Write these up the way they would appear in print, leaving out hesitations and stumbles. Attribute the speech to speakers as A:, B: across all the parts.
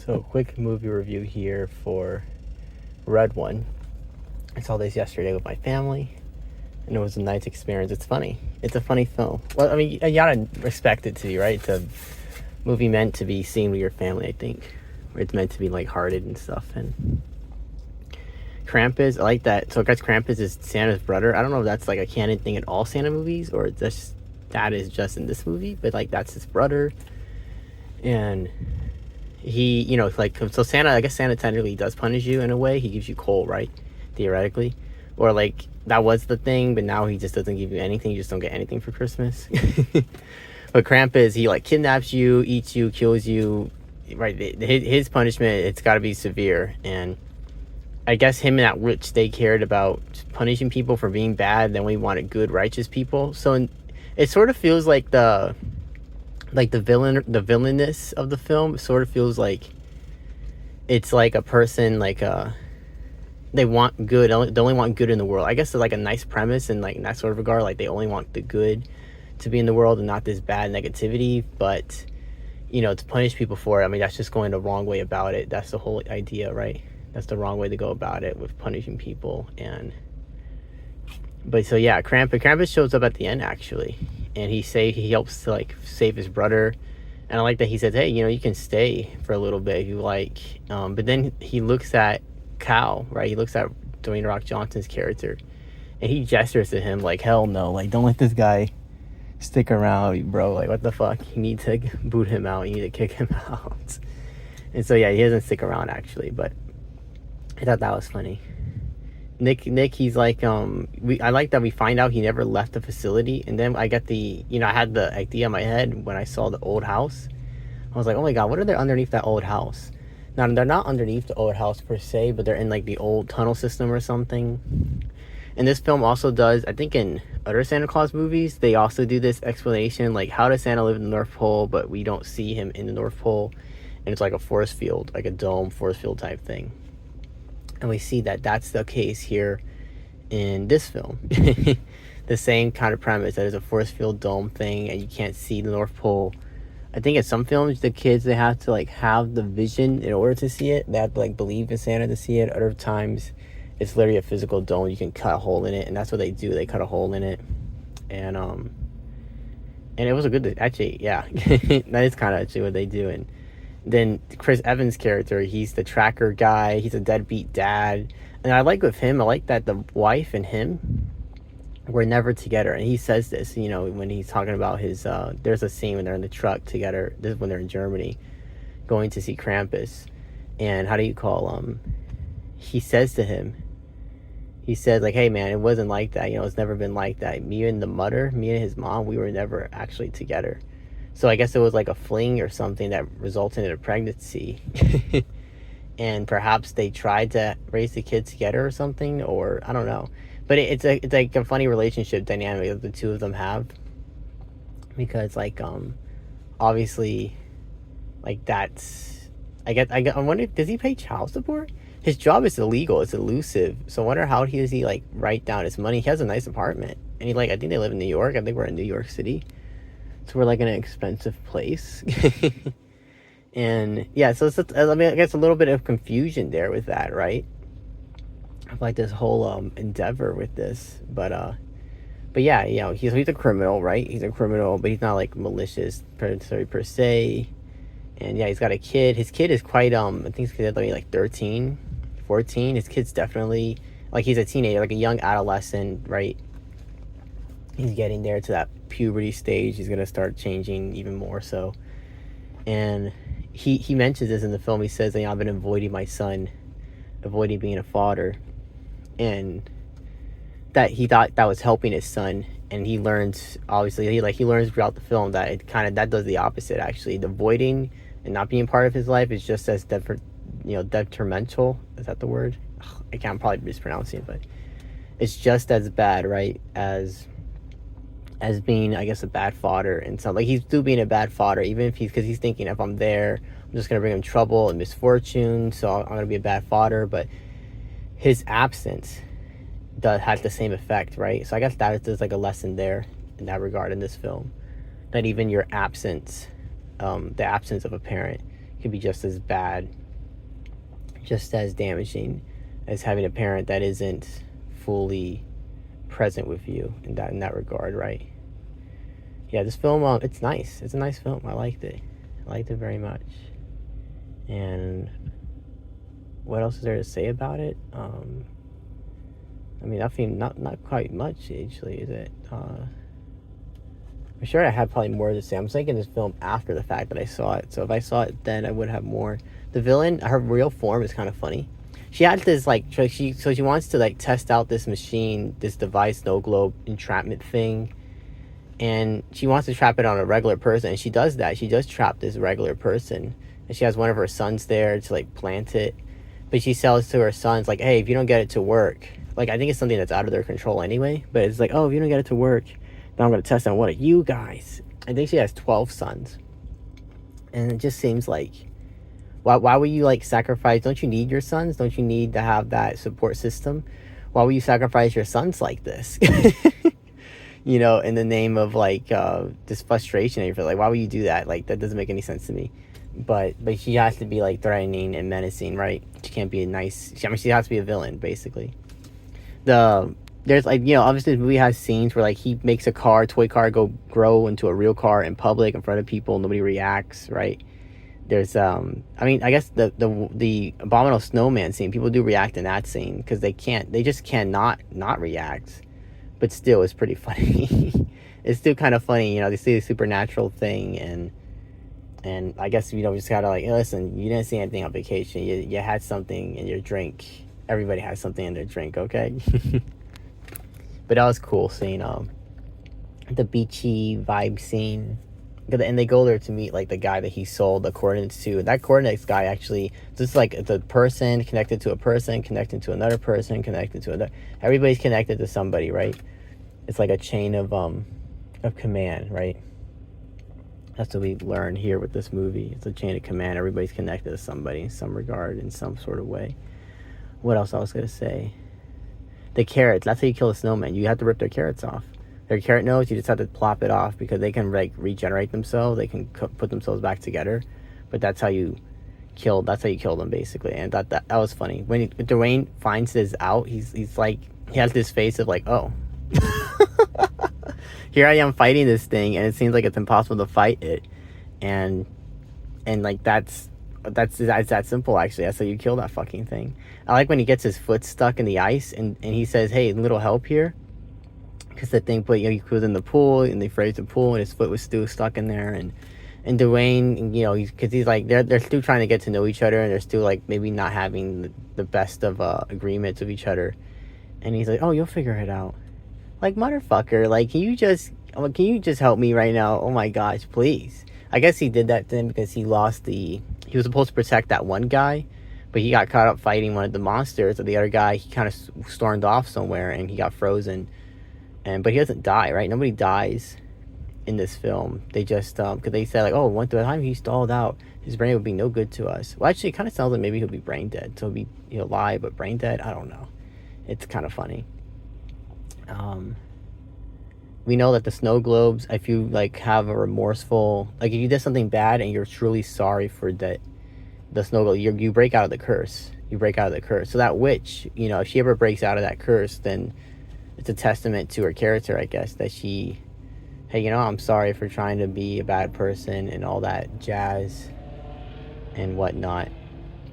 A: So, quick movie review here for Red One. I saw this yesterday with my family, and it was a nice experience. It's funny. It's a funny film. Well, I mean, you gotta respect it to be, right? It's a movie meant to be seen with your family, I think. Where it's meant to be lighthearted and stuff. And Krampus, I like that. So, I guess Krampus is Santa's brother. I don't know if that's like a canon thing in all Santa movies, or that is just in this movie, but like that's his brother. And he, so Santa, I guess Santa technically does punish you in a way. He gives you coal, right? Theoretically. Or like that was the thing, but now he just doesn't give you anything. You just don't get anything for Christmas. But Krampus, he like kidnaps you, eats you, kills you, right? His punishment, it's got to be severe. And I guess him and that witch, they cared about punishing people for being bad, then we wanted good, righteous people. So it sort of feels like the villainess of the film sort of feels like it's like a person they want good, they only want good in the world. I guess it's like a nice premise, and like in that sort of regard, like they only want the good to be in the world and not this bad negativity. But to punish people for it, I mean, that's just going the wrong way about it. That's the whole idea, right? That's the wrong way to go about it, with punishing people. But so yeah, Krampus shows up at the end actually, and he helps to like save his brother. And I like that he says, hey, you can stay for a little bit if you like. But then he looks at Cal, right? He looks at Dwayne Rock Johnson's character, and he gestures to him like, hell no, like don't let this guy stick around, bro. Like what the fuck? You need to boot him out. You need to kick him out. And so yeah, he doesn't stick around actually, but I thought that was funny. Nick, he's like, I like that we find out he never left the facility, and then I get I had the idea in my head when I saw the old house. I was like, oh my god, what are there underneath that old house? Now, they're not underneath the old house per se, but they're in like the old tunnel system or something. And this film also does, I think in other Santa Claus movies, they also do this explanation, like how does Santa live in the North Pole, but we don't see him in the North Pole, and it's like a force field, like a dome force field type thing. And we see that that's the case here in this film. The same kind of premise, that is a force field dome thing, and you can't see the North Pole. I think in some films, the kids, they have to like have the vision in order to see it. They have to like believe in Santa to see it. Other times, it's literally a physical dome. You can cut a hole in it, and that's what they do. They cut a hole in it, and it was a good, actually, yeah. That is kind of actually what they do. And then Chris Evans' character, he's the tracker guy. He's a deadbeat dad. And I like with him, I like that the wife and him were never together. And he says this, when he's talking about his, there's a scene when they're in the truck together. This is when they're in Germany going to see Krampus. And how do you call, he says to him, he said like, hey man, it wasn't like that. It's never been like that. Me and his mom, we were never actually together. So I guess it was like a fling or something that resulted in a pregnancy. And perhaps they tried to raise the kids together or something, or I don't know. But it's like a funny relationship dynamic that the two of them have. Because like obviously like that's I wonder, does he pay child support? His job is illegal, it's elusive. So I wonder how does he like write down his money. He has a nice apartment. And I think they live in New York. I think we're in New York City. So we're like in an expensive place. And yeah, so I guess a little bit of confusion there with that, right? Of like this whole endeavor with this. But yeah, he's a criminal, right? He's a criminal, but he's not like malicious predatory per se. And yeah, he's got a kid. His kid is quite I think his kid is like 13, 14. His kid's definitely like, he's a teenager, like a young adolescent, right? He's getting there to that puberty stage. He's gonna start changing even more so. And he mentions this in the film. He says, I've been avoiding my son, avoiding being a father. And that he thought that was helping his son. And he learns, obviously, he learns throughout the film that that does the opposite actually. The avoiding and not being part of his life is just as detrimental. Is that the word? I can't probably mispronounce it, but it's just as bad, right, as being, I guess, a bad father. And so like he's still being a bad father, even if because he's thinking, if I'm there, I'm just gonna bring him trouble and misfortune, so I'm gonna be a bad father. But his absence has the same effect, right? So I guess there's like a lesson there in that regard in this film, that even your absence, the absence of a parent, could be just as bad, just as damaging as having a parent that isn't fully present with you in that regard, right? Yeah, this film, it's nice. It's a nice film. I liked it. I liked it very much. And what else is there to say about it? I mean, nothing, not quite much, actually, is it? I'm sure I had probably more to say. I'm thinking this film after the fact that I saw it. So if I saw it then, I would have more. The villain, her real form is kind of funny. She had this, like, she wants to, like, test out this machine, this device, snow globe entrapment thing. And she wants to trap it on a regular person. And she does that. She does trap this regular person. And she has one of her sons there to, like, plant it. But she sells to her sons, like, hey, if you don't get it to work, like, I think it's something that's out of their control anyway. But it's like, oh, if you don't get it to work, then I'm going to test on one of you guys. I think she has 12 sons. And it just seems like, why would you, like, sacrifice? Don't you need your sons? Don't you need to have that support system? Why would you sacrifice your sons like this? You know, in the name of, like, this frustration. And you feel like, why would you do that? Like, that doesn't make any sense to me. But she has to be, like, threatening and menacing, right? She can't be a nice... I mean, she has to be a villain, basically. There's, like, you know, obviously the movie has scenes where, like, he makes a toy car grow into a real car in public in front of people. Nobody reacts, right? There's, I mean, I guess the Abominable Snowman scene, people do react in that scene because they just cannot not react. But still, it's pretty funny. It's still kind of funny, you know, they see the supernatural thing, and I guess, you know, we just gotta, like, hey, listen, you didn't see anything on vacation. You had something in your drink. Everybody has something in their drink, okay? But that was cool seeing the beachy vibe scene. And they go there to meet, like, the guy that he sold the coordinates to. That coordinates guy actually, just like the person connected to a person, connected to another person, connected to another. Everybody's connected to somebody, right? It's like a chain of command, right? That's what we learn here with this movie. It's a chain of command. Everybody's connected to somebody in some regard, in some sort of way. What else I was gonna say? The carrots. That's how you kill the snowman. You have to rip their carrots off. Their carrot nose, you just have to plop it off because they can, like, regenerate themselves. They can put themselves back together. But that's how you kill them, basically. And that was funny. When Dwayne finds this out, he's like, he has this face of, like, oh. Here I am fighting this thing, and it seems like it's impossible to fight it. And like, that's that simple, actually. That's how you kill that fucking thing. I like when he gets his foot stuck in the ice, and he says, hey, little help here. Because the thing he was in the pool, and they froze the pool, and his foot was still stuck in there. And Dwayne, you know, because he's like, they're still trying to get to know each other, and they're still, like, maybe not having the best of agreements with each other. And he's like, oh, you'll figure it out. Like, motherfucker, like, can you just help me right now? Oh my gosh, please. I guess he did that to him because he was supposed to protect that one guy, but he got caught up fighting one of the monsters, or the other guy, he kind of stormed off somewhere, and he got frozen. But he doesn't die, right? Nobody dies in this film. They just, because they said, like, oh, one time he stalled out, his brain would be no good to us. Well, actually, it kind of sounds like maybe he'll be brain dead. So he'll be, alive, but brain dead? I don't know. It's kind of funny. We know that the snow globes, if you, like, have a remorseful, like, if you did something bad and you're truly sorry for the snow globe, you break out of the curse. You break out of the curse. So that witch, if she ever breaks out of that curse, then it's a testament to her character, I guess, that she, hey, I'm sorry for trying to be a bad person and all that jazz and whatnot.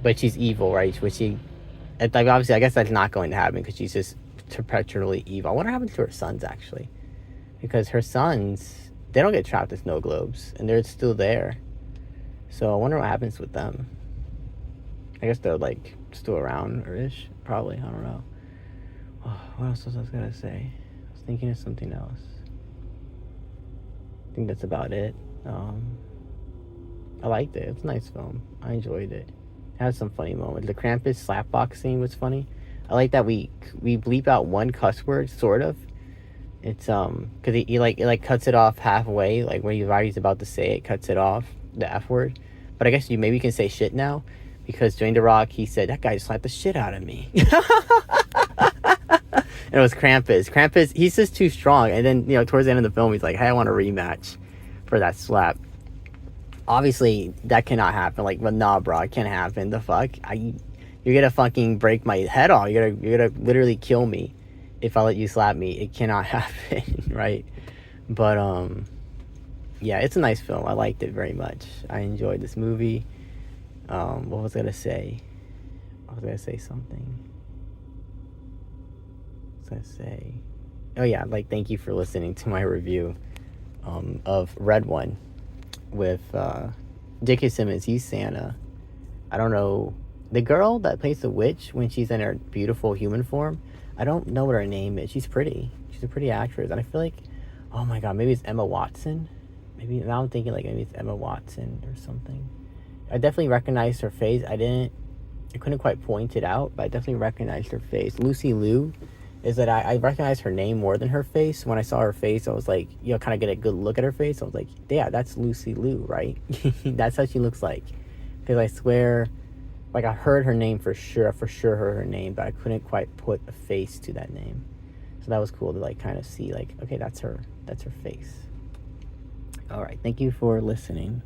A: But she's evil, right? Which obviously, I guess that's not going to happen because she's just perpetually evil. I wonder what happens to her sons, actually. Because her sons, they don't get trapped in snow globes, and they're still there. So I wonder what happens with them. I guess they're, like, still around, or ish. Probably, I don't know. Oh, what else was I going to say? I was thinking of something else. I think that's about it. I liked it. It's a nice film. I enjoyed it. It had some funny moments. The Krampus slapbox scene was funny. I like that we bleep out one cuss word, sort of. It's because he cuts it off halfway, like when he's about to say it, cuts it off, the F word. But I guess maybe you can say shit now, because Dwayne The Rock, he said, that guy slapped the shit out of me. And it was Krampus. Krampus, he's just too strong. And then, towards the end of the film, he's like, hey, I want a rematch for that slap. obviously that cannot happen. Like, but nah, bro, it can't happen. The fuck, you're gonna fucking break my head off. You're gonna literally kill me if I let you slap me. It cannot happen, right? But yeah, it's a nice film. I liked it very much. I enjoyed this movie. What was I gonna say? I was gonna say something. What was I gonna say? Oh yeah, like, thank you for listening to my review of Red One with J.K. Simmons. He's Santa. I don't know the girl that plays the witch when she's in her beautiful human form. I don't know what her name is. She's pretty. She's a pretty actress, and I feel like, oh my god, maybe it's Emma Watson. Maybe now I'm thinking like maybe it's Emma Watson or something. I definitely recognized her face. I couldn't quite point it out, but I definitely recognized her face. Lucy Liu is that I recognized her name more than her face. When I saw her face, I was like, kind of get a good look at her face. I was like, yeah, that's Lucy Liu, right? That's how she looks like. Because I swear, like, I heard her name for sure heard her name, but I couldn't quite put a face to that name. So that was cool to, like, kind of see, like, okay, that's her face. All right, thank you for listening.